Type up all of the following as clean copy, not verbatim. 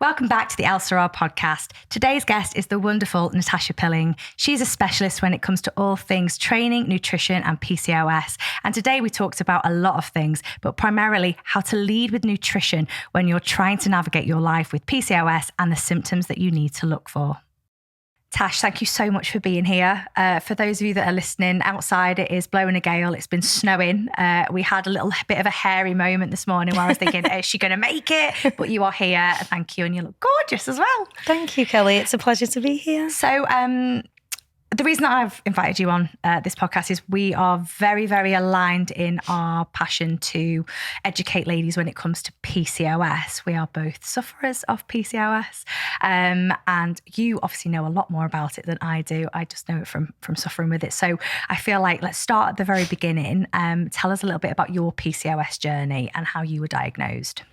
Welcome back to the Elle-Sera podcast. Today's guest is the wonderful Natasha Pilling. She's a specialist when it comes to all things training, nutrition and PCOS. And today we talked about a lot of things, but primarily how to lead with nutrition when you're trying to navigate your life with PCOS and the symptoms that you need to look for. Tash, thank you so much for being here. For those of you that are listening, outside it is blowing a gale. It's been snowing. We had a little bit of a hairy moment this morning where I was thinking, is she going to make it? But you are here. Thank you. And you look gorgeous as well. Thank you, Kelly. It's a pleasure to be here. So the reason that I've invited you on this podcast is we are very, very aligned in our passion to educate ladies when it comes to PCOS. We are both sufferers of PCOS. And you obviously know a lot more about it than I do. I just know it from suffering with it. So I feel like let's start at the very beginning. Tell us a little bit about your PCOS journey and how you were diagnosed.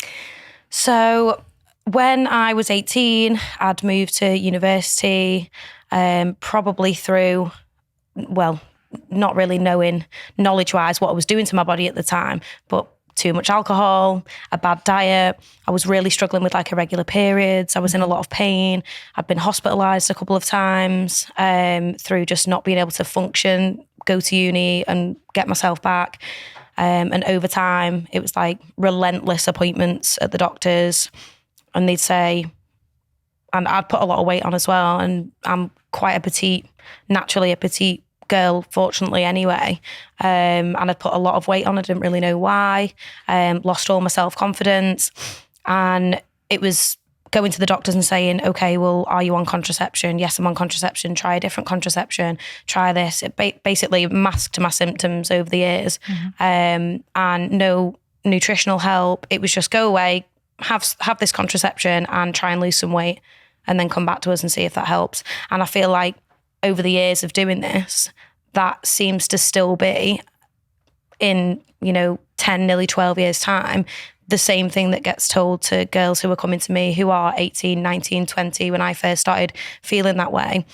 So when I was 18, I'd moved to university, probably through, not really knowing knowledge-wise what I was doing to my body at the time, but too much alcohol, a bad diet. I was really struggling with like irregular periods. I was in a lot of pain. I'd been hospitalised a couple of times through just not being able to function, go to uni and get myself back. And over time, it was like relentless appointments at the doctors. And they'd say, and I'd put a lot of weight on as well. And I'm quite naturally a petite girl, fortunately anyway. And I'd put a lot of weight on. I didn't really know why. Lost all my self-confidence. And it was going to the doctors and saying, okay, well, are you on contraception? Yes, I'm on contraception. Try a different contraception. Try this. It basically masked my symptoms over the years. And no nutritional help. It was just go away, have this contraception and try and lose some weight and then come back to us and see if that helps. And I feel like over the years of doing this, that seems to still be in, 10, nearly 12 years time, the same thing that gets told to girls who are coming to me who are 18, 19, 20 when I first started feeling that way.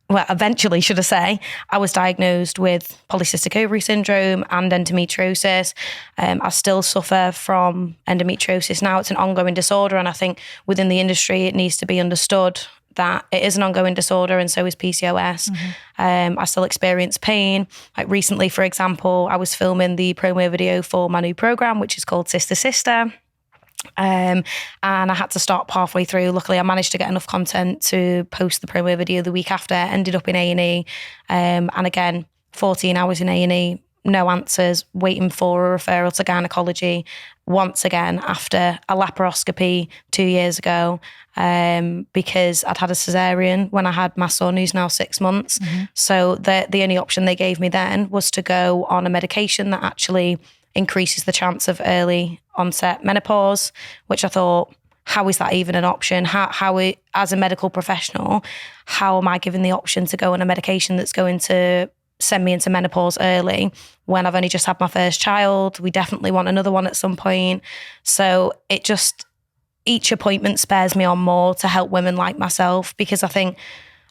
Eventually, should I say, I was diagnosed with polycystic ovary syndrome and endometriosis. I still suffer from endometriosis now. It's an ongoing disorder, and I think within the industry, it needs to be understood that it is an ongoing disorder, and so is PCOS. I still experience pain. Like recently, for example, I was filming the promo video for my new program, which is called Sister Sister. And I had to stop halfway through. Luckily, I managed to get enough content to post the promo video the week after. Ended up in A&E, and again, 14 hours in A&E, no answers, waiting for a referral to gynecology once again after a laparoscopy 2 years ago, because I'd had a cesarean when I had my son, who's now 6 months. So the only option they gave me then was to go on a medication that actually increases the chance of early onset menopause, which I thought, how is that even an option? As a medical professional, how am I given the option to go on a medication that's going to send me into menopause early when I've only just had my first child? We definitely want another one at some point. So each appointment spurs me on more to help women like myself, because I think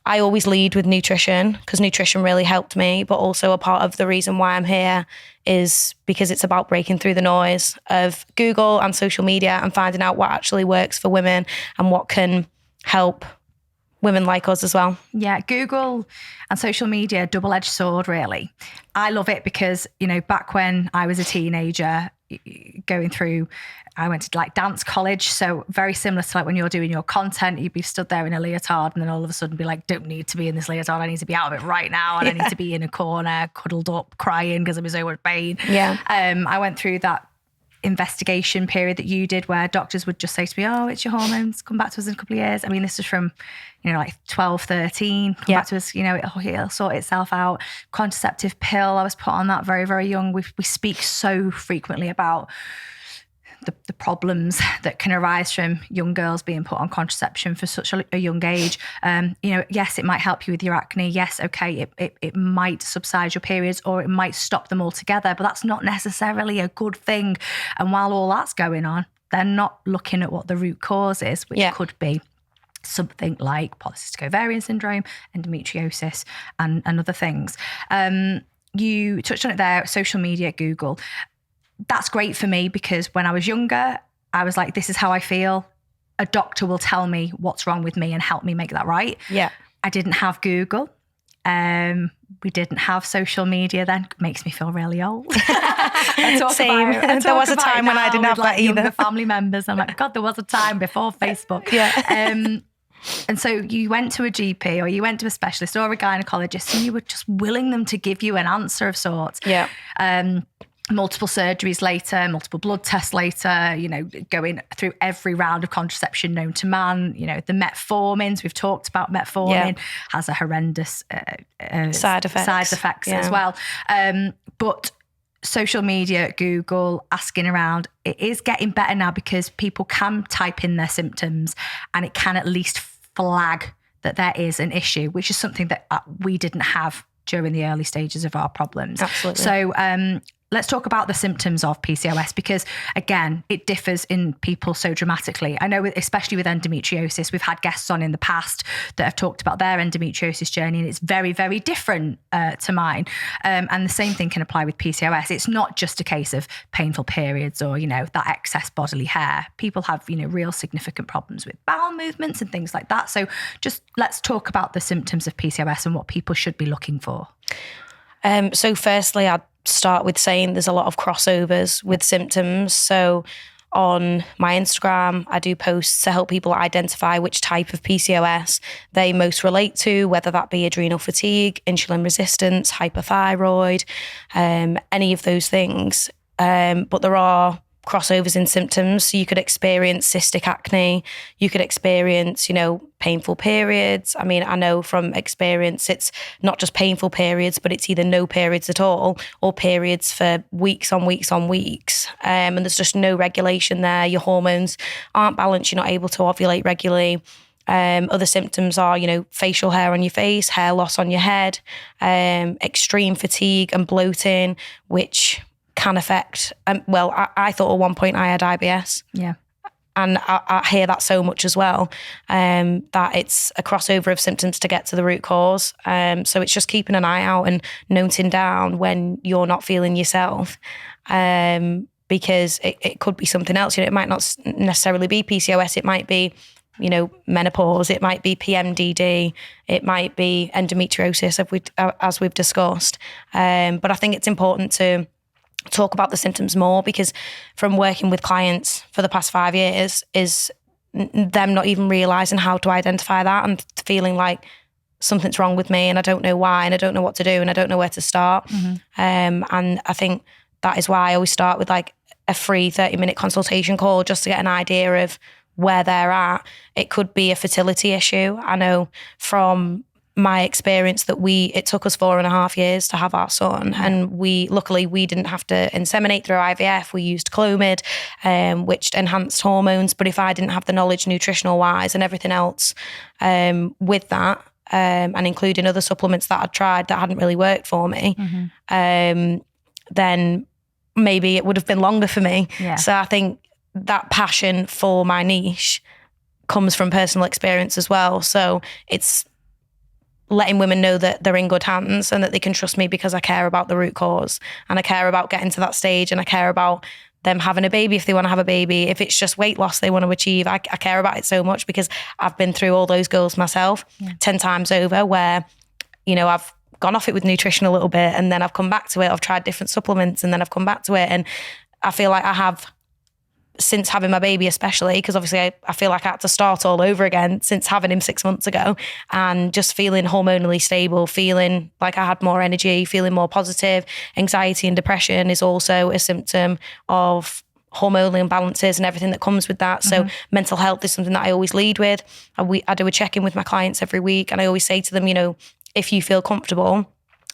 I always lead with nutrition because nutrition really helped me, but also a part of the reason why I'm here is because it's about breaking through the noise of Google and social media and finding out what actually works for women and what can help women like us as well. Yeah, Google and social media, double-edged sword, really. I love it because, back when I was a teenager going through, I went to like dance college. So very similar to like when you're doing your content, you'd be stood there in a leotard and then all of a sudden be like, don't need to be in this leotard. I need to be out of it right now. And I need to be in a corner, cuddled up, crying because I'm in so much pain. Yeah. I went through that investigation period that you did where doctors would just say to me, oh, it's your hormones, come back to us in a couple of years. I mean, this is from, like 12, 13, come back to us, it'll sort itself out. Contraceptive pill, I was put on that very, very young. We speak so frequently about the problems that can arise from young girls being put on contraception for such a young age. Yes, it might help you with your acne. Yes, okay, it might subside your periods or it might stop them altogether, but that's not necessarily a good thing. And while all that's going on, they're not looking at what the root cause is, which could be something like polycystic ovarian syndrome, endometriosis, and other things. You touched on it there, social media, Google. That's great for me because when I was younger, I was like, this is how I feel. A doctor will tell me what's wrong with me and help me make that right. Yeah. I didn't have Google. We didn't have social media then. It makes me feel really old. Same. There was a time when I didn't have that either. Younger family members. I'm like, God, there was a time before Facebook. Yeah. And so you went to a GP or you went to a specialist or a gynecologist and you were just willing them to give you an answer of sorts. Yeah. Multiple surgeries later, multiple blood tests later, going through every round of contraception known to man, the metformins, we've talked about metformin, has a horrendous side effects as well. But social media, Google, asking around, it is getting better now because people can type in their symptoms and it can at least flag that there is an issue, which is something that we didn't have during the early stages of our problems. Absolutely. So, let's talk about the symptoms of PCOS because, again, it differs in people so dramatically. I know, especially with endometriosis, we've had guests on in the past that have talked about their endometriosis journey and it's very, very different to mine. And the same thing can apply with PCOS. It's not just a case of painful periods or, that excess bodily hair. People have, real significant problems with bowel movements and things like that. So just let's talk about the symptoms of PCOS and what people should be looking for. So firstly, I'd start with saying there's a lot of crossovers with symptoms. So on my Instagram, I do posts to help people identify which type of PCOS they most relate to, whether that be adrenal fatigue, insulin resistance, hypothyroid, any of those things. But there are crossovers in symptoms. So you could experience cystic acne, you could experience, painful periods. I mean, I know from experience, it's not just painful periods, but it's either no periods at all or periods for weeks on weeks on weeks. And there's just no regulation there. Your hormones aren't balanced. You're not able to ovulate regularly. Other symptoms are, facial hair on your face, hair loss on your head, extreme fatigue and bloating, which can affect, I thought at one point I had IBS. Yeah. And I hear that so much as well, that it's a crossover of symptoms to get to the root cause. So it's just keeping an eye out and noting down when you're not feeling yourself, because it could be something else. It might not necessarily be PCOS. It might be, menopause. It might be PMDD. It might be endometriosis, as we've discussed. But I think it's important to talk about the symptoms more because from working with clients for the past 5 years is them not even realising how to identify that and feeling like something's wrong with me and I don't know why and I don't know what to do and I don't know where to start. Mm-hmm. And I think that is why I always start with like a free 30-minute consultation call just to get an idea of where they're at. It could be a fertility issue. I know from my experience that it took us 4.5 years to have our son, and luckily we didn't have to inseminate through IVF. We used Clomid, which enhanced hormones. But if I didn't have the knowledge nutritional wise and everything else with that, and including other supplements that I'd tried that hadn't really worked for me, then maybe it would have been longer for me. Yeah. So I think that passion for my niche comes from personal experience as well. So it's letting women know that they're in good hands and that they can trust me because I care about the root cause and I care about getting to that stage and I care about them having a baby if they want to have a baby. If it's just weight loss they want to achieve, I care about it so much because I've been through all those goals myself 10 times over where, I've gone off it with nutrition a little bit and then I've come back to it. I've tried different supplements and then I've come back to it. And I feel like I have, since having my baby especially, because obviously I feel like I had to start all over again since having him 6 months ago, and just feeling hormonally stable, feeling like I had more energy, feeling more positive. Anxiety and depression is also a symptom of hormonal imbalances and everything that comes with that. So mental health is something that I always lead with. I do a check-in with my clients every week and I always say to them, if you feel comfortable,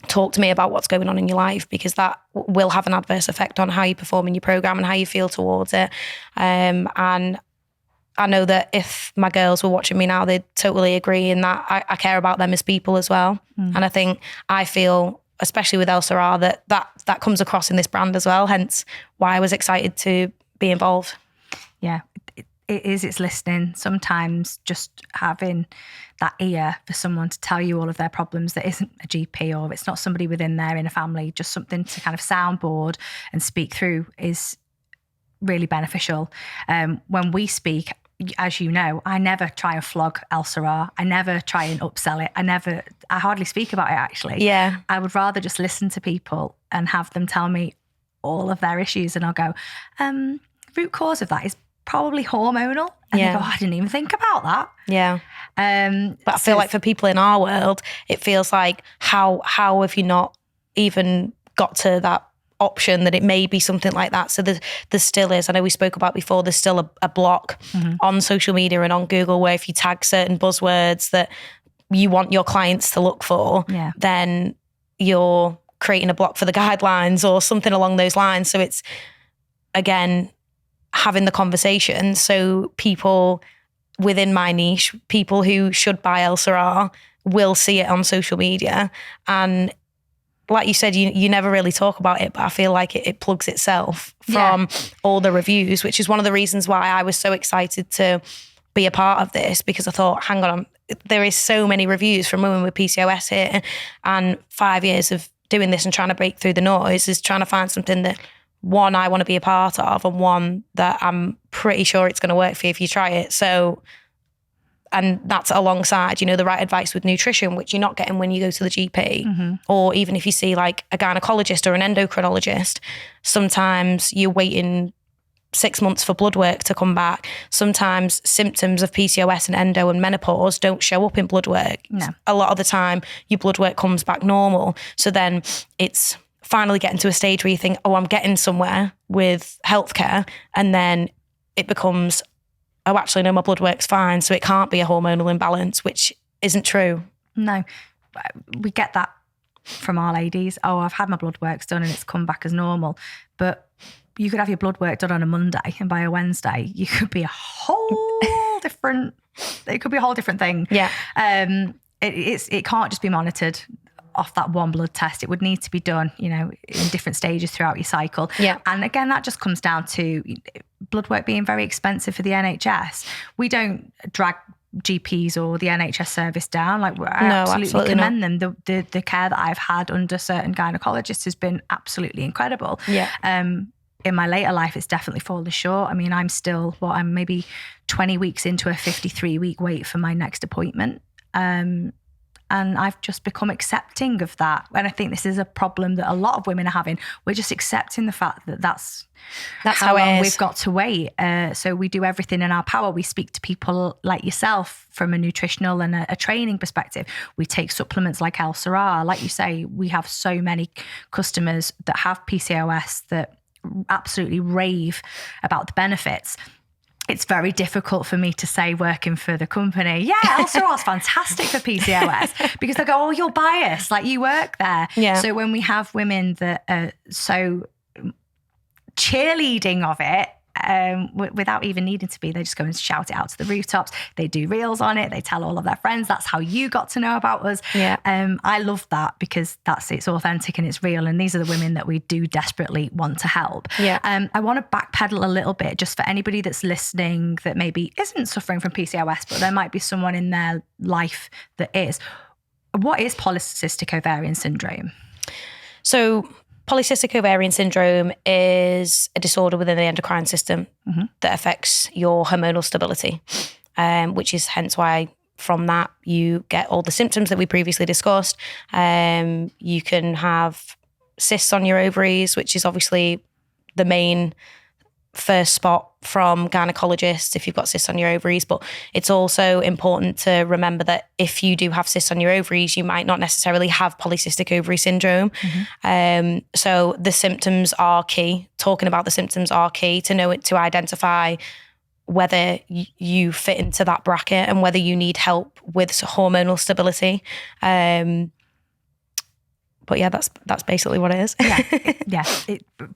talk to me about what's going on in your life because that will have an adverse effect on how you perform in your program and how you feel towards it. And I know that if my girls were watching me now, they'd totally agree in that I care about them as people as well. And I feel, especially with Elle-Sera, that comes across in this brand as well, hence why I was excited to be involved. Yeah, it's listening. Sometimes just having that ear for someone to tell you all of their problems that isn't a GP or it's not somebody within their inner family, just something to kind of soundboard and speak through is really beneficial. When we speak, as you know, I never try and flog Elle-Sera. I never try and upsell it. I hardly speak about it, actually. Yeah. I would rather just listen to people and have them tell me all of their issues, and I'll go, root cause of that is probably hormonal. And they go, I didn't even think about that. Yeah. But I feel like for people in our world, it feels like how have you not even got to that option that it may be something like that? So there still is, I know we spoke about before, there's still a block on social media and on Google where if you tag certain buzzwords that you want your clients to look for, then you're creating a block for the guidelines or something along those lines. So it's, again, having the conversation. So people within my niche, people who should buy Elle-Sera will see it on social media. And like you said, you never really talk about it, but I feel like it plugs itself from all the reviews, which is one of the reasons why I was so excited to be a part of this, because I thought, hang on, there is so many reviews from women with PCOS here, and 5 years of doing this and trying to break through the noise is trying to find something that, one, I want to be a part of, and one that I'm pretty sure it's going to work for you if you try it. So, and that's alongside, the right advice with nutrition, which you're not getting when you go to the GP, or even if you see like a gynecologist or an endocrinologist. Sometimes you're waiting 6 months for blood work to come back. Sometimes symptoms of PCOS and endo and menopause don't show up in blood work. No. A lot of the time, your blood work comes back normal. So then it's finally getting to a stage where you think, I'm getting somewhere with healthcare, and then it becomes, actually, no, my blood work's fine, so it can't be a hormonal imbalance, which isn't true. No, we get that from our ladies. I've had my blood works done and it's come back as normal. But you could have your blood work done on a Monday, and by a Wednesday, you could be a whole different, it could be a whole different thing. Yeah. It can't just be monitored off that one blood test. It would need to be done, in different stages throughout your cycle. Yeah. And again, that just comes down to blood work being very expensive for the NHS. We don't drag GPs or the NHS service down. Like, I absolutely commend them. The care that I've had under certain gynecologists has been absolutely incredible. Yeah. In my later life, it's definitely fallen short. I mean, I'm still, I'm maybe 20 weeks into a 53-week wait for my next appointment. And I've just become accepting of that. And I think this is a problem that a lot of women are having. We're just accepting the fact that that's how long we've got to wait. So we do everything in our power. We speak to people like yourself from a nutritional and a training perspective. We take supplements like Elle-Sera. Like you say, we have so many customers that have PCOS that absolutely rave about the benefits. It's very difficult for me to say, working for the company, Elle-Sera is fantastic for PCOS, because they go, you're biased, like you work there. Yeah. So when we have women that are so cheerleading of it, without even needing to be, they just go and shout it out to the rooftops. They do reels on it. They tell all of their friends. That's how you got to know about us. Yeah. I love that, because it's authentic and it's real. And these are the women that we do desperately want to help. Yeah. I want to backpedal a little bit, just for anybody that's listening that maybe isn't suffering from PCOS, but there might be someone in their life that is. What is polycystic ovarian syndrome? So polycystic ovarian syndrome is a disorder within the endocrine system that affects your hormonal stability, which is hence why from that you get all the symptoms that we previously discussed. You can have cysts on your ovaries, which is obviously the main first spot from gynecologists if you've got cysts on your ovaries. But it's also important to remember that if you do have cysts on your ovaries, you might not necessarily have polycystic ovary syndrome. So the symptoms are key. Talking about the symptoms are key to know it, to identify whether you fit into that bracket and whether you need help with hormonal stability. But yeah, that's basically what it is.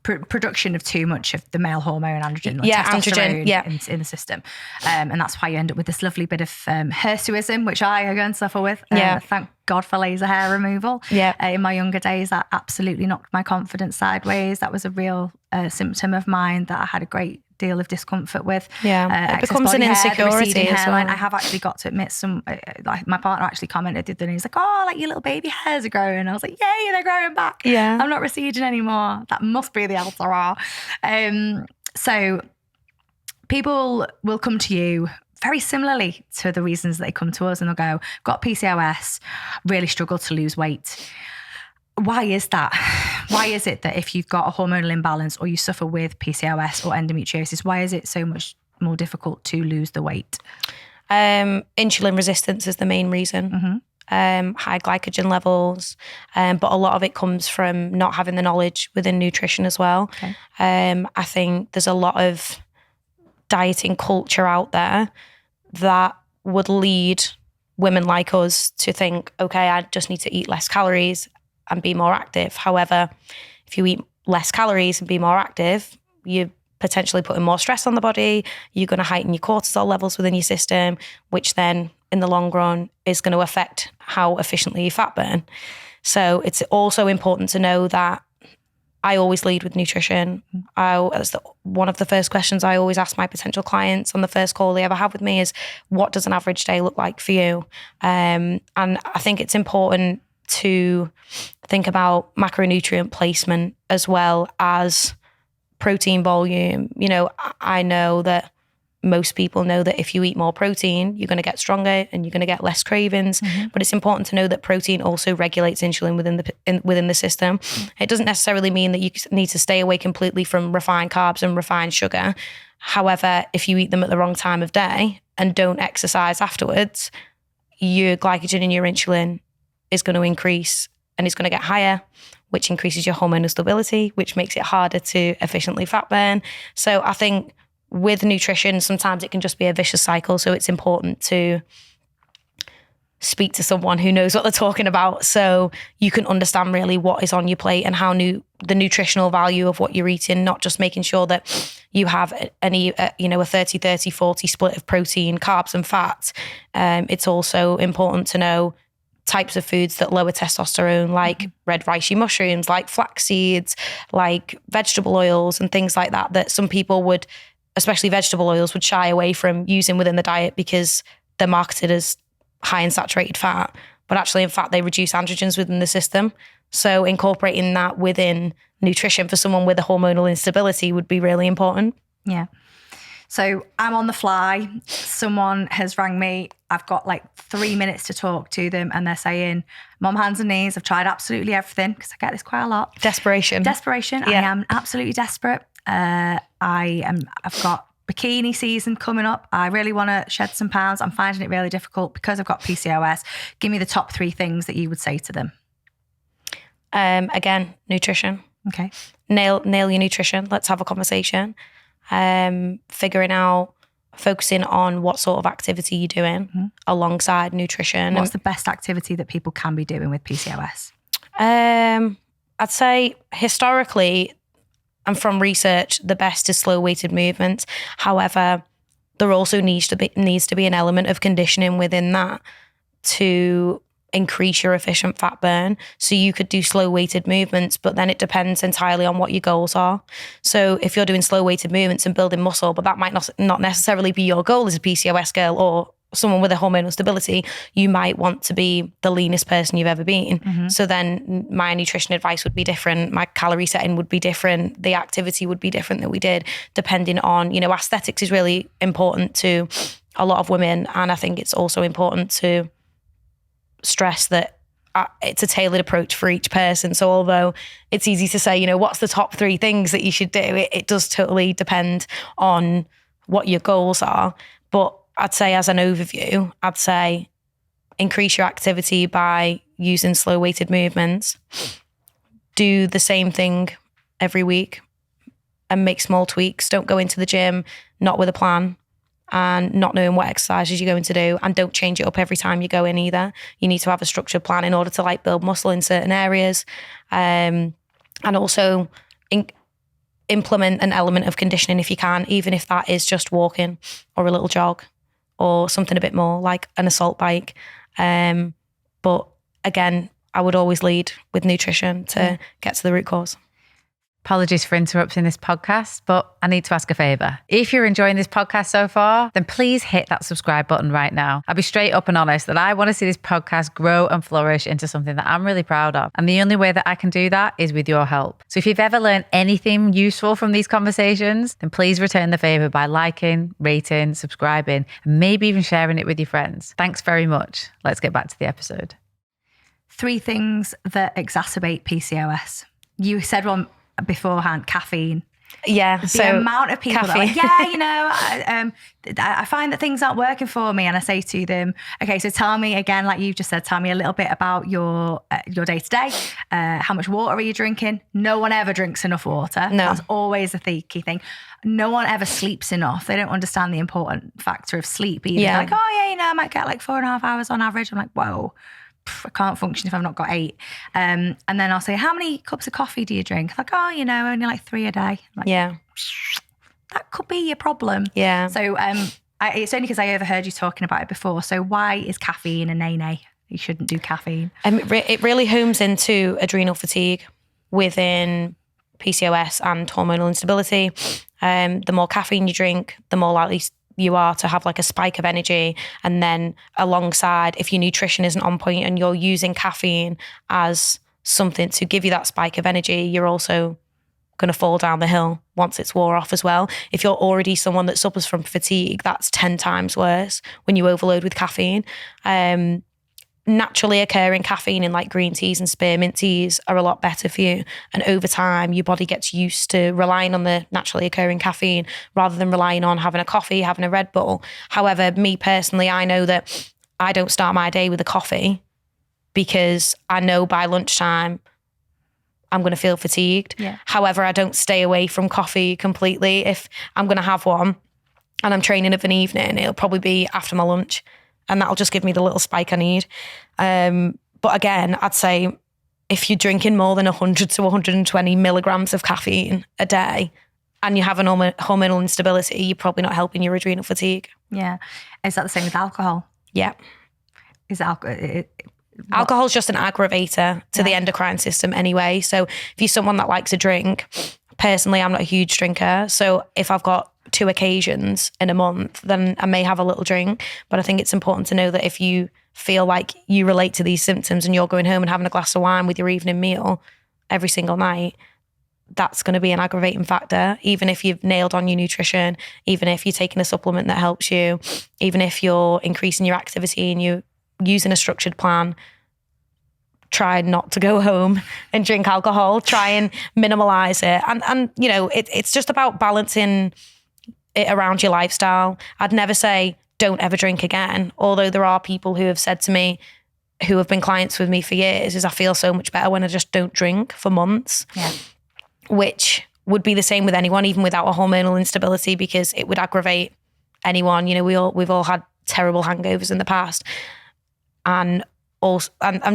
Production of too much of the male hormone androgen, like testosterone in the system. And that's why you end up with this lovely bit of hirsutism, which I again suffer with. Thank God for laser hair removal. In my younger days, that absolutely knocked my confidence sideways. That was a real symptom of mine that I had a great deal of discomfort with. It becomes an insecurity as well. I have actually got to admit like my partner actually commented the other day, he's like, like your little baby hairs are growing. I was like, yay, they're growing back. I'm not receding anymore. That must be the Elle-Sera. So people will come to you very similarly to the reasons they come to us, and they'll go, got PCOS, really struggle to lose weight. Why is that? Why is it that if you've got a hormonal imbalance or you suffer with PCOS or endometriosis, why is it so much more difficult to lose the weight? Insulin resistance is the main reason. High glycogen levels, but a lot of it comes from not having the knowledge within nutrition as well. Okay. I think there's a lot of dieting culture out there that would lead women like us to think, okay, I just need to eat less calories and be more active. However, if you eat less calories and be more active, you're potentially putting more stress on the body. You're going to heighten your cortisol levels within your system, which then in the long run is going to affect how efficiently you fat burn. So it's also important to know that I always lead with nutrition. That's one of the first questions I always ask my potential clients on the first call they ever have with me is, what does an average day look like for you? And I think it's important to think about macronutrient placement as well as protein volume. You know, I know that most people know that if you eat more protein, you're going to get stronger and you're going to get less cravings. But it's important to know that protein also regulates insulin within the system. It doesn't necessarily mean that you need to stay away completely from refined carbs and refined sugar. However, if you eat them at the wrong time of day and don't exercise afterwards, your glycogen and your insulin is going to increase and it's going to get higher, which increases your hormonal stability, which makes it harder to efficiently fat burn. So I think with nutrition, sometimes it can just be a vicious cycle. So it's important to speak to someone who knows what they're talking about so you can understand really what is on your plate and how the nutritional value of what you're eating, not just making sure that you have a 30-30-40 split of protein, carbs and fats. It's also important to know types of foods that lower testosterone, like red ricey mushrooms, like flax seeds, like vegetable oils and things like that, that some people would, especially vegetable oils, would shy away from using within the diet because they're marketed as high in saturated fat. But actually, in fact, they reduce androgens within the system. So incorporating that within nutrition for someone with a hormonal instability would be really important. Yeah. So I'm on the fly. Someone has rang me. I've got like 3 minutes to talk to them and they're saying, I'm on my hands and knees. I've tried absolutely everything, because I get this quite a lot. Desperation. Yeah. I am absolutely desperate. I've got bikini season coming up. I really want to shed some pounds. I'm finding it really difficult because I've got PCOS. Give me the top 3 things that you would say to them. Again, nutrition. Okay. Nail your nutrition. Let's have a conversation. Figuring out, focusing on what sort of activity you're doing alongside nutrition. What's the best activity that people can be doing with PCOS? I'd say historically, and from research, the best is slow weighted movements. However, there also needs to be an element of conditioning within that to increase your efficient fat burn. So you could do slow weighted movements, but then it depends entirely on what your goals are. So if you're doing slow weighted movements and building muscle, but that might not necessarily be your goal as a PCOS girl or someone with a hormonal stability, you might want to be the leanest person you've ever been. So then my nutrition advice would be different. My calorie setting would be different. The activity would be different that we did, depending on, aesthetics is really important to a lot of women. And I think it's also important to stress that it's a tailored approach for each person. So although it's easy to say, what's the top 3 things that you should do, it does totally depend on what your goals are. But I'd say as an overview, I'd say increase your activity by using slow weighted movements. Do the same thing every week and make small tweaks. Don't go into the gym not with a plan and not knowing what exercises you're going to do, and don't change it up every time you go in either. You need to have a structured plan in order to build muscle in certain areas, and also implement an element of conditioning if you can, even if that is just walking or a little jog or something a bit more like an assault bike. But again, I would always lead with nutrition to get to the root cause. Apologies for interrupting this podcast, but I need to ask a favour. If you're enjoying this podcast so far, then please hit that subscribe button right now. I'll be straight up and honest that I want to see this podcast grow and flourish into something that I'm really proud of. And the only way that I can do that is with your help. So if you've ever learned anything useful from these conversations, then please return the favour by liking, rating, subscribing, and maybe even sharing it with your friends. Thanks very much. Let's get back to the episode. 3 things that exacerbate PCOS. You said one beforehand, caffeine. Yeah. The amount of people that are like, I find that things aren't working for me. And I say to them, okay, so tell me again, like you just said, tell me a little bit about your day to day. How much water are you drinking? No one ever drinks enough water. No. That's always the key thing. No one ever sleeps enough. They don't understand the important factor of sleep either. Yeah. They're like, I might get like 4.5 hours on average. I'm like, whoa. I can't function if I've not got 8. And then I'll say, how many cups of coffee do you drink? Like, only like 3 a day. Like, yeah. That could be your problem. Yeah. So it's only because I overheard you talking about it before. So why is caffeine a nay-nay? You shouldn't do caffeine. It really homes into adrenal fatigue within PCOS and hormonal instability. The more caffeine you drink, the more likely you are to have like a spike of energy. And then alongside, if your nutrition isn't on point and you're using caffeine as something to give you that spike of energy, you're also going to fall down the hill once it's wore off as well. If you're already someone that suffers from fatigue, that's 10 times worse when you overload with caffeine. Naturally occurring caffeine in like green teas and spearmint teas are a lot better for you. And over time, your body gets used to relying on the naturally occurring caffeine rather than relying on having a coffee, having a Red Bull. However, me personally, I know that I don't start my day with a coffee because I know by lunchtime I'm going to feel fatigued. Yeah. However, I don't stay away from coffee completely. If I'm going to have one and I'm training of an evening, it'll probably be after my lunch. And that'll just give me the little spike I need. But again, I'd say if you're drinking more than 100 to 120 milligrams of caffeine a day and you have an hormonal instability, you're probably not helping your adrenal fatigue. Yeah. Is that the same with alcohol? Yeah. Is Alcohol's just an aggravator to the endocrine system anyway. So if you're someone that likes a drink, personally, I'm not a huge drinker. So if I've got 2 occasions in a month, then I may have a little drink. But I think it's important to know that if you feel like you relate to these symptoms and you're going home and having a glass of wine with your evening meal every single night, that's going to be an aggravating factor. Even if you've nailed on your nutrition, even if you're taking a supplement that helps you, even if you're increasing your activity and you're using a structured plan, try not to go home and drink alcohol. Try and minimalize it. And you know, it's just about balancing it around your lifestyle. I'd never say don't ever drink again. Although there are people who have said to me, who have been clients with me for years, is I feel so much better when I just don't drink for months. Yeah. Which would be the same with anyone, even without a hormonal instability, because it would aggravate anyone. You know, we've all had terrible hangovers in the past. And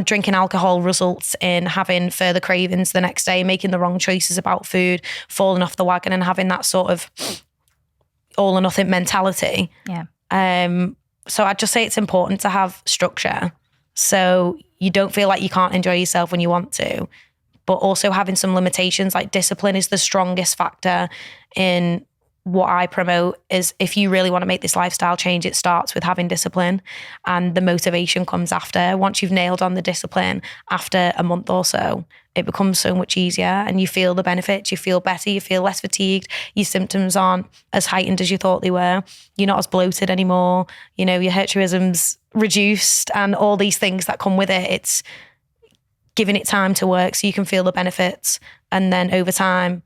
drinking alcohol results in having further cravings the next day, making the wrong choices about food, falling off the wagon and having that sort of all or nothing mentality. Yeah. So I'd just say it's important to have structure so you don't feel like you can't enjoy yourself when you want to, but also having some limitations. Like discipline is the strongest factor in what I promote. Is if you really want to make this lifestyle change, it starts with having discipline, and the motivation comes after. Once you've nailed on the discipline, after a month or so, it becomes so much easier and you feel the benefits. You feel better, you feel less fatigued, your symptoms aren't as heightened as you thought they were, you're not as bloated anymore, you know, your hirsutism's reduced and all these things that come with it. It's giving it time to work so you can feel the benefits, and then over time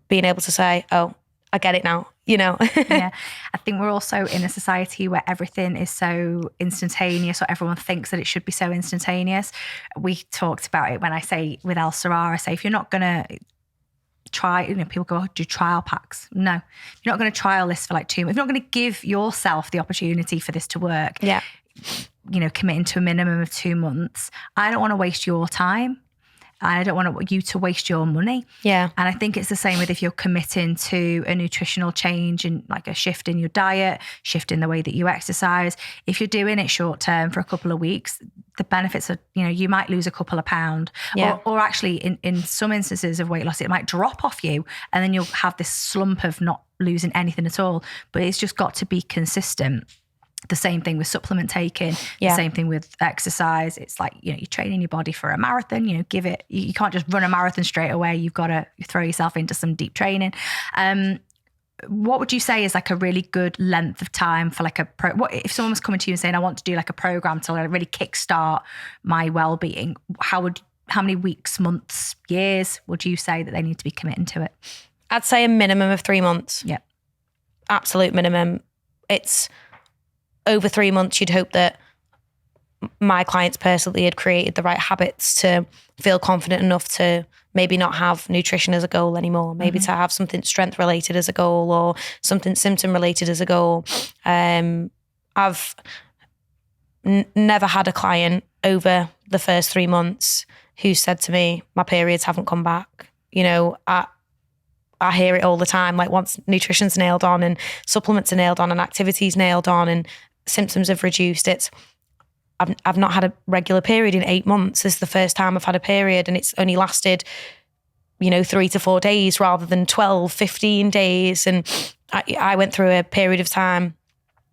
being able to say, oh, I get it now, you know. Yeah. I think we're also in a society where everything is so instantaneous, or everyone thinks that it should be so instantaneous. We talked about it when I say with Elle-Sera, I say, if you're not going to try, you know, people go, oh, do trial packs. No, you're not going to trial this for like 2 months. If you're not going to give yourself the opportunity for this to work, yeah, you know, committing to a minimum of 2 months, I don't want to waste your time. and I don't want you to waste your money. Yeah. And I think it's the same with if you're committing to a nutritional change and like a shift in your diet, shift in the way that you exercise. If you're doing it short term for a couple of weeks, the benefits are, you might lose a couple of pounds, or actually in some instances of weight loss, it might drop off you and then you'll have this slump of not losing anything at all. But it's just got to be consistent. The same thing with supplement taking, the same thing with exercise. It's like, you're training your body for a marathon, you can't just run a marathon straight away. You've got to throw yourself into some deep training. What would you say is like a really good length of time for like what if someone was coming to you and saying, I want to do like a program to like really kickstart my well-being, how many weeks, months, years would you say that they need to be committing to it? I'd say a minimum of 3 months. Yeah. Absolute minimum. It's over 3 months, you'd hope that my clients personally had created the right habits to feel confident enough to maybe not have nutrition as a goal anymore, maybe to have something strength related as a goal or something symptom related as a goal. I've never had a client over the first 3 months who said to me, my periods haven't come back. I hear it all the time. Like once nutrition's nailed on and supplements are nailed on and activities nailed on and symptoms have reduced, I've not had a regular period in 8 months. This is the first time I've had a period and it's only lasted, 3 to 4 days rather than 12, 15 days. And I went through a period of time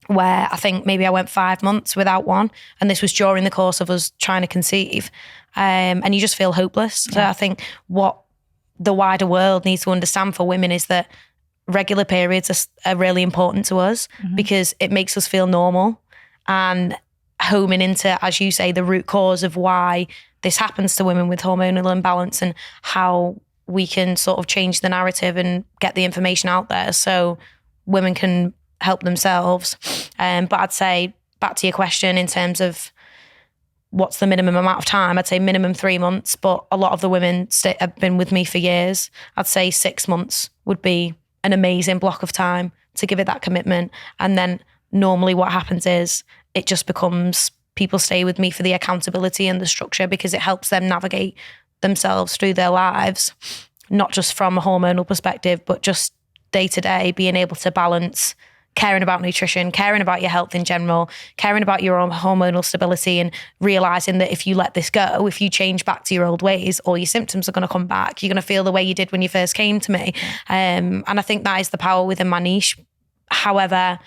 where I think maybe I went 5 months without one. And this was during the course of us trying to conceive. And you just feel hopeless. So I think what the wider world needs to understand for women is that regular periods are really important to us because it makes us feel normal, and homing into, as you say, the root cause of why this happens to women with hormonal imbalance and how we can sort of change the narrative and get the information out there so women can help themselves. But I'd say, back to your question in terms of what's the minimum amount of time, I'd say minimum 3 months, but a lot of the women have been with me for years. I'd say 6 months would be an amazing block of time to give it that commitment. And then normally what happens is it just becomes, people stay with me for the accountability and the structure because it helps them navigate themselves through their lives, not just from a hormonal perspective, but just day to day, being able to balance caring about nutrition, caring about your health in general, caring about your own hormonal stability, and realizing that if you let this go, if you change back to your old ways, all your symptoms are going to come back. You're going to feel the way you did when you first came to me. And I think that is the power within my niche. However,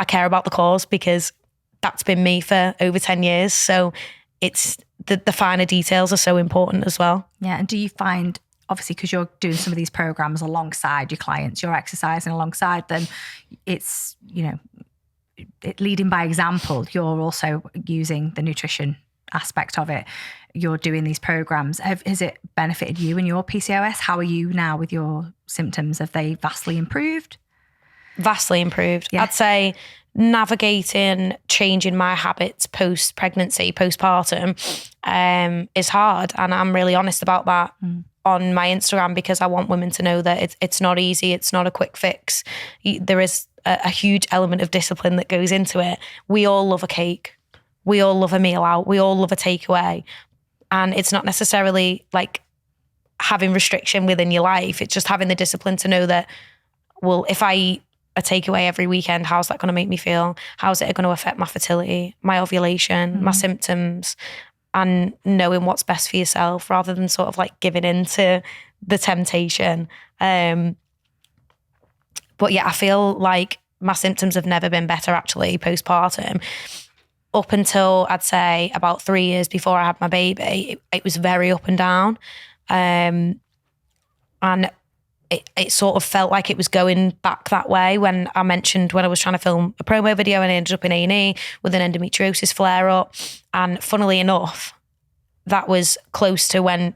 I care about the cause because that's been me for over 10 years. So it's the finer details are so important as well. Yeah. And do you find, obviously, because you're doing some of these programs alongside your clients, you're exercising alongside them, it's, leading by example, you're also using the nutrition aspect of it. You're doing these programs. Has it benefited you and your PCOS? How are you now with your symptoms? Have they vastly improved? Vastly improved. Yeah. I'd say navigating changing my habits post-pregnancy, postpartum, is hard. And I'm really honest about that on my Instagram because I want women to know that it's not easy. It's not a quick fix. There is a huge element of discipline that goes into it. We all love a cake. We all love a meal out. We all love a takeaway. And it's not necessarily like having restriction within your life. It's just having the discipline to know that, well, if I eat a takeaway every weekend, how's that going to make me feel? How's it going to affect my fertility, my ovulation, my symptoms, and knowing what's best for yourself rather than sort of like giving in to the temptation. But yeah, I feel like my symptoms have never been better actually postpartum. Up until I'd say about 3 years before I had my baby, it was very up and down. And it sort of felt like it was going back that way when I mentioned when I was trying to film a promo video and I ended up in A&E with an endometriosis flare-up. And funnily enough, that was close to when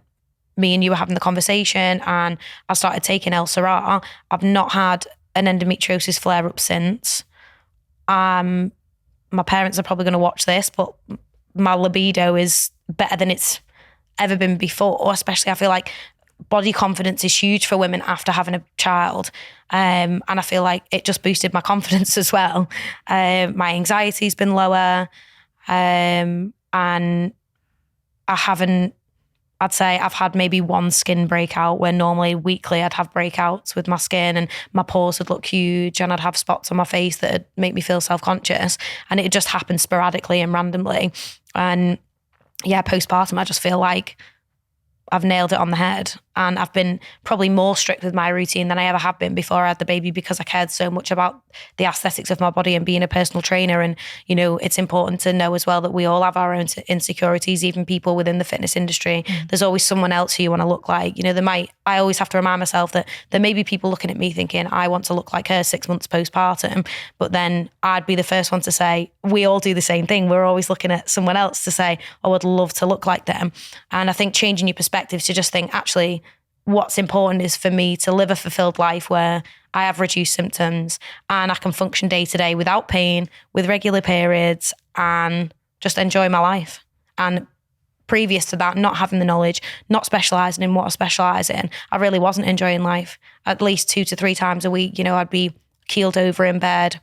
me and you were having the conversation and I started taking Elle-Sera. I've not had an endometriosis flare-up since. My parents are probably going to watch this, but my libido is better than it's ever been before, especially I feel like body confidence is huge for women after having a child. And I feel like it just boosted my confidence as well. My anxiety's been lower. And I haven't I'd say I've had maybe one skin breakout where normally weekly I'd have breakouts with my skin and my pores would look huge and I'd have spots on my face that would make me feel self-conscious, and it just happened sporadically and randomly. And yeah, postpartum, I just feel like I've nailed it on the head, and I've been probably more strict with my routine than I ever have been before I had the baby, because I cared so much about the aesthetics of my body and being a personal trainer. And, you know, it's important to know as well that we all have our own insecurities, even people within the fitness industry. There's always someone else who you want to look like. You know, I always have to remind myself that there may be people looking at me thinking, I want to look like her 6 months postpartum. But then I'd be the first one to say, we all do the same thing. We're always looking at someone else to say, oh, I'd love to look like them. And I think changing your perspective to just think, actually, what's important is for me to live a fulfilled life where I have reduced symptoms and I can function day to day without pain, with regular periods, and just enjoy my life. And previous to that, not having the knowledge, not specialising in what I specialise in, I really wasn't enjoying life. At least 2 to 3 times a week, you know, I'd be keeled over in bed,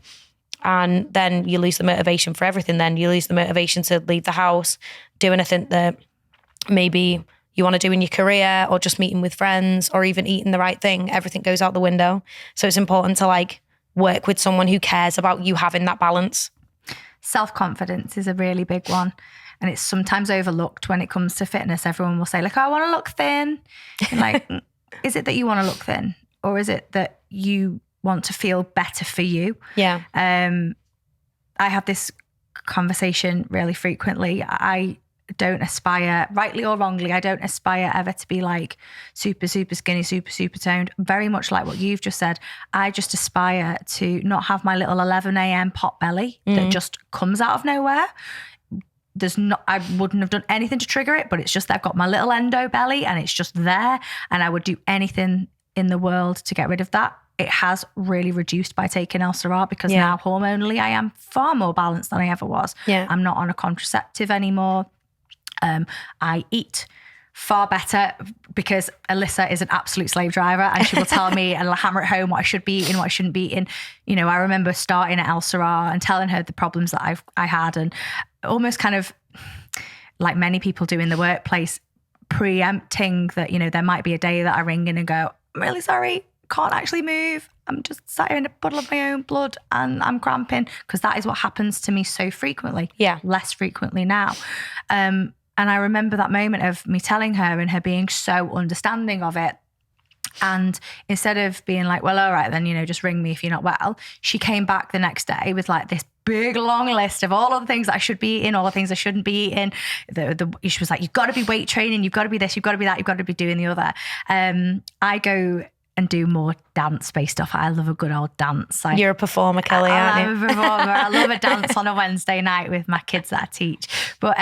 and then you lose the motivation for everything. Then you lose the motivation to leave the house, do anything that maybe you want to do in your career, or just meeting with friends, or even eating the right thing. Everything goes out the window. So it's important to like work with someone who cares about you having that balance. Self-confidence is a really big one. And it's sometimes overlooked when it comes to fitness. Everyone will say, like, oh, I want to look thin. And like, is it that you want to look thin? Or is it that you want to feel better for you? Yeah. I have this conversation really frequently. I don't aspire, rightly or wrongly, I don't aspire ever to be like super, super skinny, super, super toned. Very much like what you've just said. I just aspire to not have my little 11 a.m. pot belly that just comes out of nowhere. I wouldn't have done anything to trigger it, but it's just that I've got my little endo belly and it's just there, and I would do anything in the world to get rid of that. It has really reduced by taking Elle-Sera, because now hormonally I am far more balanced than I ever was. Yeah. I'm not on a contraceptive anymore. I eat far better because Alyssa is an absolute slave driver, and she will tell me and hammer at home what I should be eating, what I shouldn't be eating. You know, I remember starting at Elle-Sera and telling her the problems that I had, and almost kind of like many people do in the workplace, preempting that, you know, there might be a day that I ring in and go, I'm really sorry, can't actually move. I'm just sat here in a puddle of my own blood and I'm cramping, because that is what happens to me so frequently. Yeah. Less frequently now. And I remember that moment of me telling her and her being so understanding of it. And instead of being like, well, all right, then, you know, just ring me if you're not well, she came back the next day with like this big long list of all of the things that I should be eating, all the things I shouldn't be eating. She was like, you've got to be weight training, you've got to be this, you've got to be that, you've got to be doing the other. I go and do more dance-based stuff. I love a good old dance. You're a performer, Kelly, aren't you? I'm a performer. I love a dance on a Wednesday night with my kids that I teach. But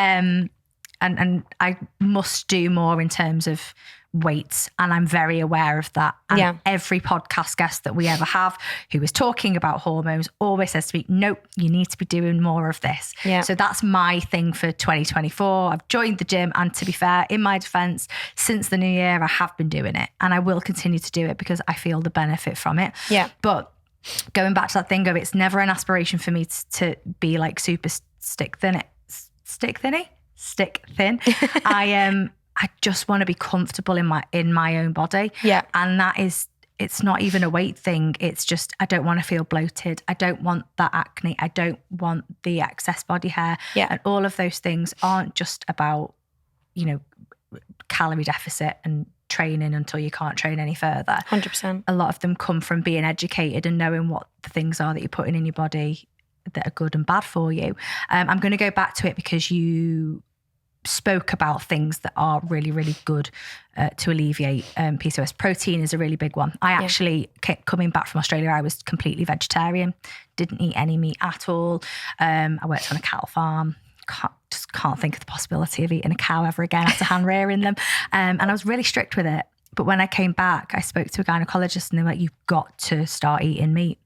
and I must do more in terms of weights, and I'm very aware of that. And every podcast guest that we ever have who is talking about hormones always says to me, nope, you need to be doing more of this. Yeah. So that's my thing for 2024. I've joined the gym, and to be fair, in my defense, since the new year, I have been doing it, and I will continue to do it because I feel the benefit from it. Yeah. But going back to that thing of, it's never an aspiration for me to be like super stick thin. I just want to be comfortable in my own body. Yeah. And it's not even a weight thing. It's just, I don't want to feel bloated. I don't want that acne. I don't want the excess body hair. Yeah. And all of those things aren't just about, you know, calorie deficit and training until you can't train any further. 100%. A lot of them come from being educated and knowing what the things are that you're putting in your body that are good and bad for you. I'm going to go back to it because you spoke about things that are really, really good to alleviate PCOS. Protein is a really big one. I actually, coming back from Australia, I was completely vegetarian, didn't eat any meat at all. I worked on a cattle farm. Can't think of the possibility of eating a cow ever again after hand rearing them. And I was really strict with it. But when I came back, I spoke to a gynecologist and they were like, you've got to start eating meat.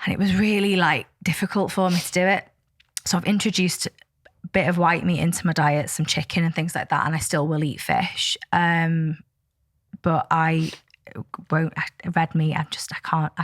And it was really like difficult for me to do it. So I've introduced a bit of white meat into my diet, some chicken and things like that. And I still will eat fish. But I won't, red meat, I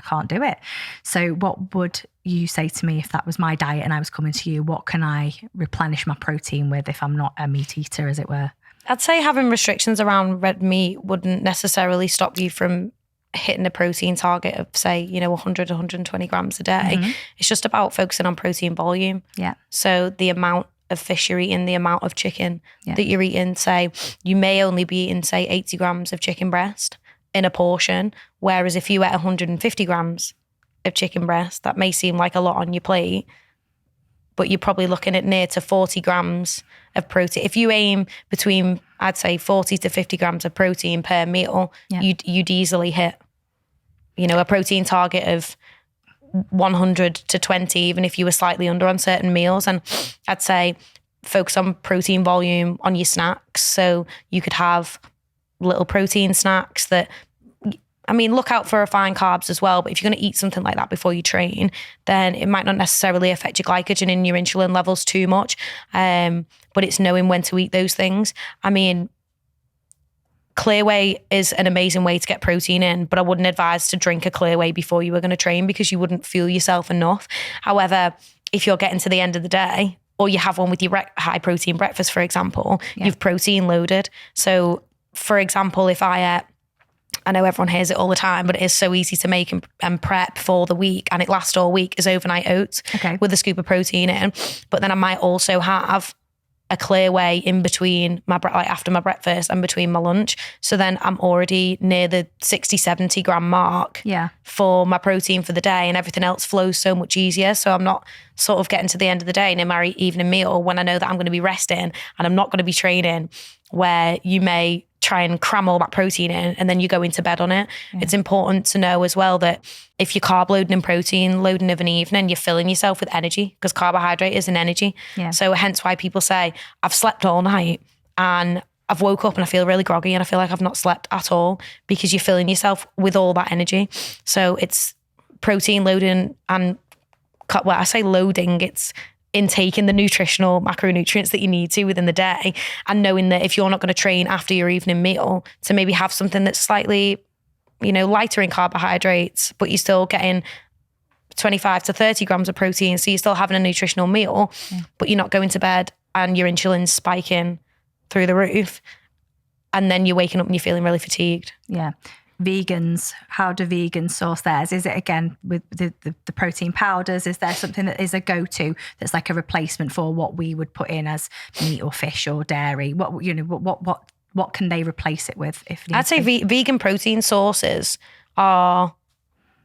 can't do it. So what would you say to me if that was my diet and I was coming to you? What can I replenish my protein with if I'm not a meat eater, as it were? I'd say having restrictions around red meat wouldn't necessarily stop you from hitting a protein target of, say, 100, 120 grams a day. Mm-hmm. It's just about focusing on protein volume. Yeah. So the amount of fish you're eating, the amount of chicken Yeah. that you're eating, say, you may only be eating, say, 80 grams of chicken breast in a portion, whereas if you ate 150 grams of chicken breast, that may seem like a lot on your plate, but you're probably looking at near to 40 grams of protein. If you aim between, I'd say, 40 to 50 grams of protein per meal, Yeah. you'd easily hit, a protein target of 100 to 20, even if you were slightly under on certain meals. And I'd say focus on protein volume on your snacks. So you could have little protein snacks that, look out for refined carbs as well. But if you're going to eat something like that before you train, then it might not necessarily affect your glycogen and your insulin levels too much. But it's knowing when to eat those things. Clear whey is an amazing way to get protein in, but I wouldn't advise to drink a clear whey before you were going to train because you wouldn't fuel yourself enough. However, if you're getting to the end of the day, or you have one with your high protein breakfast, for example, you've protein loaded. So, for example, if I know everyone hears it all the time, but it is so easy to make and prep for the week, and it lasts all week, is overnight oats with a scoop of protein in. But then I might also have a clear whey in between after my breakfast and between my lunch. So then I'm already near the 60, 70 gram mark for my protein for the day, and everything else flows so much easier. So I'm not sort of getting to the end of the day in my evening meal when I know that I'm going to be resting and I'm not going to be training, where you may try and cram all that protein in and then you go into bed on it. It's important to know as well that if you're carb loading and protein loading of an evening, you're filling yourself with energy, because carbohydrate is an energy. So hence why people say, I've slept all night and I've woke up and I feel really groggy and I feel like I've not slept at all, because you're filling yourself with all that energy. So it's protein loading, and when I say loading, it's intaking the nutritional macronutrients that you need to within the day, and knowing that if you're not going to train after your evening meal, to maybe have something that's slightly, lighter in carbohydrates, but you're still getting 25 to 30 grams of protein. So you're still having a nutritional meal, but you're not going to bed and your insulin's spiking through the roof. And then you're waking up and you're feeling really fatigued. Yeah. Vegans, how do vegans source theirs? Is it again with the protein powders? Is there something that is a go-to that's like a replacement for what we would put in as meat or fish or dairy? What can they replace it with? I'd say vegan protein sources are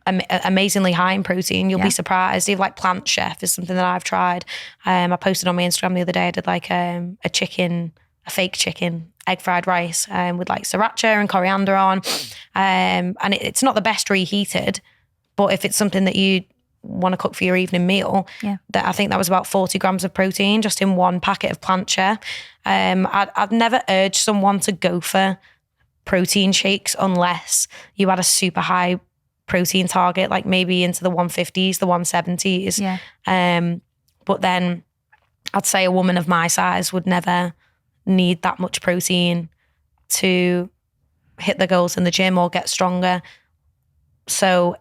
amazingly high in protein. You'll be surprised. Even like Plant Chef is something that I've tried. I posted on my Instagram the other day. I did like a fake chicken egg fried rice with like sriracha and coriander on, and it's not the best reheated, but if it's something that you want to cook for your evening meal, that I think that was about 40 grams of protein just in one packet of Plant Chef. I'd never urge someone to go for protein shakes unless you had a super high protein target, like maybe into the 150s, the 170s. But then I'd say a woman of my size would never need that much protein to hit the goals in the gym or get stronger. So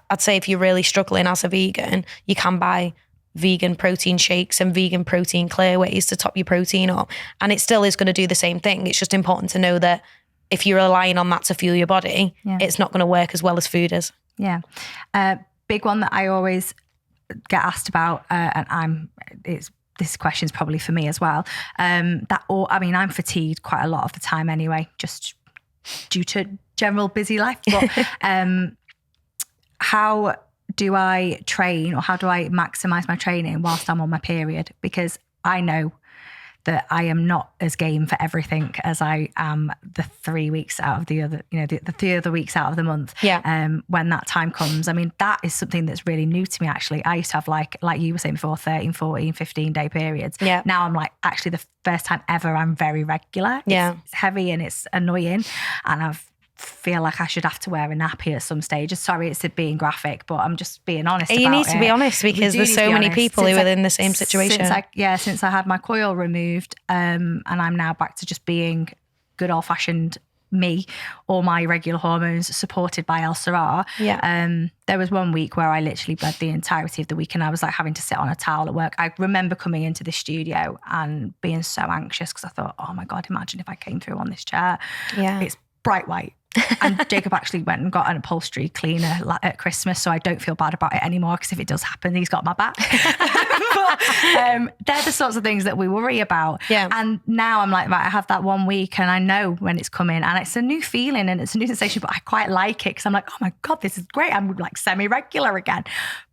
I'd say if you're really struggling as a vegan, you can buy vegan protein shakes and vegan protein clear ways to top your protein up. And it still is going to do the same thing. It's just important to know that if you're relying on that to fuel your body, it's not going to work as well as food is. Yeah. Big one that I always get asked about, and this question's probably for me as well. I'm fatigued quite a lot of the time anyway, just due to general busy life. But how do I train, or how do I maximize my training whilst I'm on my period? Because I know that I am not as game for everything as I am the 3 weeks out of the other, the 3 other weeks out of the month. When that time comes. That is something that's really new to me, actually. I used to have like you were saying before, 13, 14, 15 day periods. Now I'm like, actually the first time ever I'm very regular. It's heavy and it's annoying, and I feel like I should have to wear a nappy at some stage. Sorry, it's being graphic, but I'm just being honest about it. You need to be honest, because there's so many people who are in the same situation. Since I had my coil removed, and I'm now back to just being good old-fashioned me or my regular hormones supported by Elle-Sera. There was one week where I literally bled the entirety of the week, and I was like having to sit on a towel at work. I remember coming into the studio and being so anxious because I thought, oh my God, imagine if I came through on this chair. It's bright white. And Jacob actually went and got an upholstery cleaner at Christmas, so I don't feel bad about it anymore, because if it does happen, he's got my back. But they're the sorts of things that we worry about. And now I'm like, right, I have that 1 week and I know when it's coming, and it's a new feeling and it's a new sensation, but I quite like it because I'm like, oh my God, this is great. I'm like semi-regular again.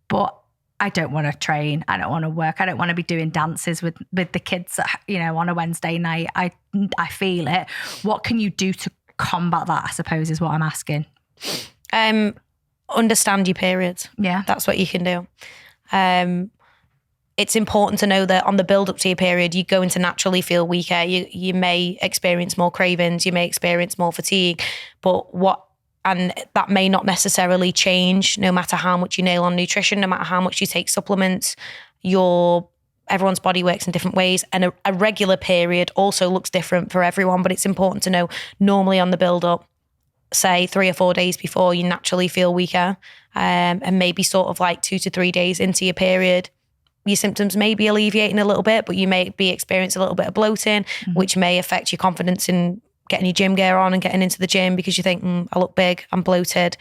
But I don't want to train. I don't want to work. I don't want to be doing dances with the kids, on a Wednesday night. I feel it. What can you do to combat that, I suppose, is what I'm asking. Understand your periods. That's what you can do. It's important to know that on the build up to your period, you're going to naturally feel weaker. You may experience more cravings, you may experience more fatigue, and that may not necessarily change no matter how much you nail on nutrition, no matter how much you take supplements. Everyone's body works in different ways, and a regular period also looks different for everyone, but it's important to know normally on the build up, say 3 or 4 days before, you naturally feel weaker, and maybe sort of like 2 to 3 days into your period, your symptoms may be alleviating a little bit, but you may be experiencing a little bit of bloating, which may affect your confidence in getting your gym gear on and getting into the gym, because you think, I look big, I'm bloated.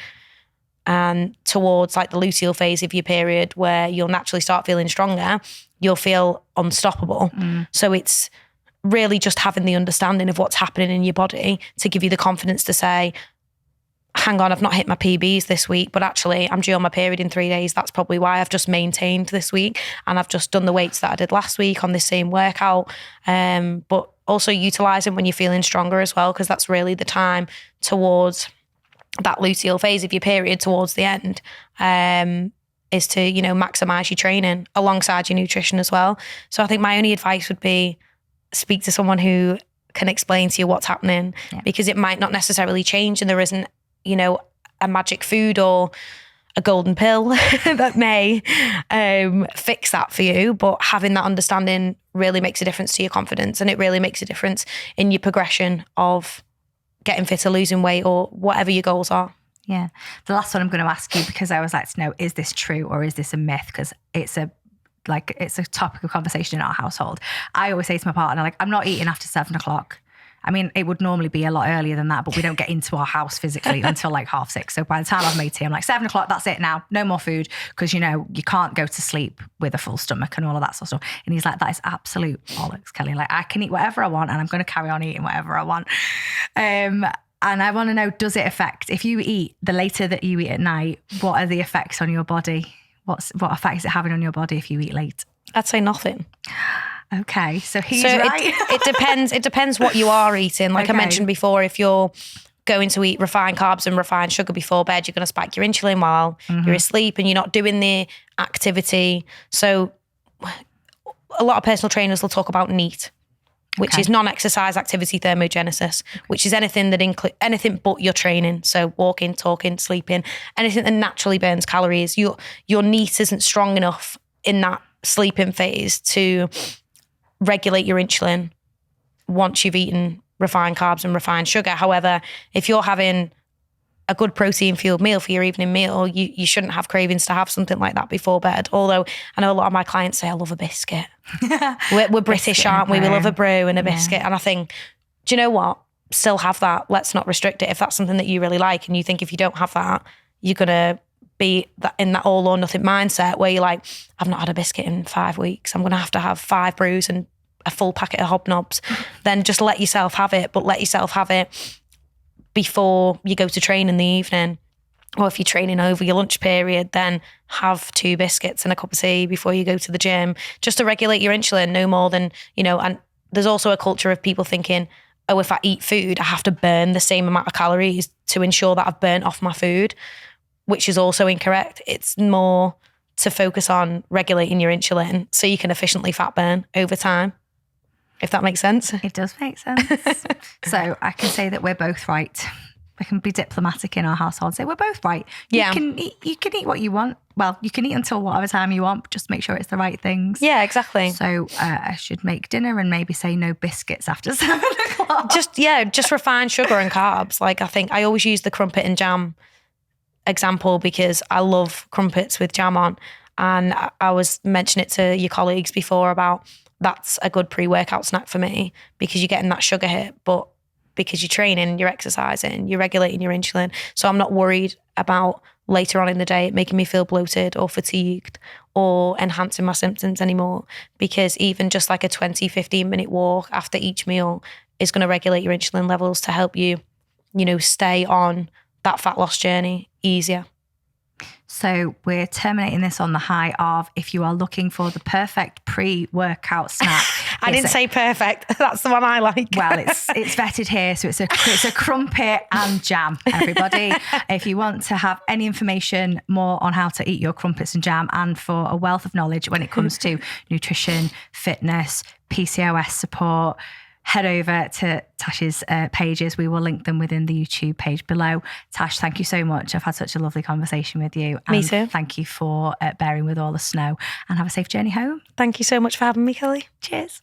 And towards like the luteal phase of your period, where you'll naturally start feeling stronger, you'll feel unstoppable. So it's really just having the understanding of what's happening in your body to give you the confidence to say, hang on, I've not hit my PBs this week, but actually I'm due on my period in 3 days. That's probably why I've just maintained this week. And I've just done the weights that I did last week on this same workout. But also utilising when you're feeling stronger as well, because that's really the time towards that luteal phase of your period towards the end, is to, maximise your training alongside your nutrition as well. So I think my only advice would be speak to someone who can explain to you what's happening, because it might not necessarily change, and there isn't, a magic food or a golden pill that may fix that for you. But having that understanding really makes a difference to your confidence, and it really makes a difference in your progression of getting fitter, losing weight, or whatever your goals are. The last one I'm going to ask you, because I always like to know, is this true or is this a myth? Because it's a topic of conversation in our household. I always say to my partner, like, I'm not eating after 7 o'clock. I mean, it would normally be a lot earlier than that, but we don't get into our house physically until like 6:30. So by the time I've made tea, I'm like 7 o'clock, that's it now. No more food, because, you can't go to sleep with a full stomach and all of that sort of stuff. And he's like, that is absolute bollocks, Kelly. Like, I can eat whatever I want and I'm going to carry on eating whatever I want. And I want to know, does it affect, if you eat the later that you eat at night, what are the effects on your body? What effect is it having on your body if you eat late? I'd say nothing. Okay, so he's right. It depends what you are eating. Like I mentioned before, if you're going to eat refined carbs and refined sugar before bed, you're going to spike your insulin while you're asleep and you're not doing the activity. So a lot of personal trainers will talk about NEAT, which is non-exercise activity thermogenesis, which is anything that anything but your training. So walking, talking, sleeping, anything that naturally burns calories. Your NEAT isn't strong enough in that sleeping phase to regulate your insulin once you've eaten refined carbs and refined sugar. However, if you're having a good protein-fueled meal for your evening meal, you shouldn't have cravings to have something like that before bed. Although I know a lot of my clients say, I love a biscuit. We're British, aren't we? We love a brew and a biscuit. And I think, do you know what? Still have that. Let's not restrict it. If that's something that you really like and you think if you don't have that, you're going to be in that all or nothing mindset where you're like, I've not had a biscuit in 5 weeks. I'm going to have 5 brews and a full packet of hobnobs. Then just let yourself have it, but let yourself have it before you go to train in the evening. Or if you're training over your lunch period, then have 2 biscuits and a cup of tea before you go to the gym, just to regulate your insulin, no more than, and there's also a culture of people thinking, oh, if I eat food, I have to burn the same amount of calories to ensure that I've burnt off my food, which is also incorrect. It's more to focus on regulating your insulin so you can efficiently fat burn over time, if that makes sense. It does make sense. So I can say that we're both right. we can be diplomatic in our household and say, we're both right. Yeah. You can eat what you want. Well, you can eat until whatever time you want, but just make sure it's the right things. Yeah, exactly. So I should make dinner and maybe say no biscuits after 7 o'clock. Just refined sugar and carbs. Like, I think I always use the crumpet and jam example because I love crumpets with jam on. And I was mentioning it to your colleagues before about that's a good pre-workout snack for me because you're getting that sugar hit, but because you're training, you're exercising, you're regulating your insulin. So I'm not worried about later on in the day making me feel bloated or fatigued or enhancing my symptoms anymore, because even just like a 15 minute walk after each meal is going to regulate your insulin levels to help you, stay on that fat loss journey easier. So we're terminating this on the high of, if you are looking for the perfect pre-workout snack. I didn't say perfect. That's the one I like. Well, it's vetted here. So it's a crumpet and jam, everybody. If you want to have any information more on how to eat your crumpets and jam, and for a wealth of knowledge when it comes to nutrition, fitness, PCOS support, head over to Tash's pages. We will link them within the YouTube page below. Tash, thank you so much. I've had such a lovely conversation with you. Me too. Thank you for bearing with all the snow, and have a safe journey home. Thank you so much for having me, Kelly. Cheers.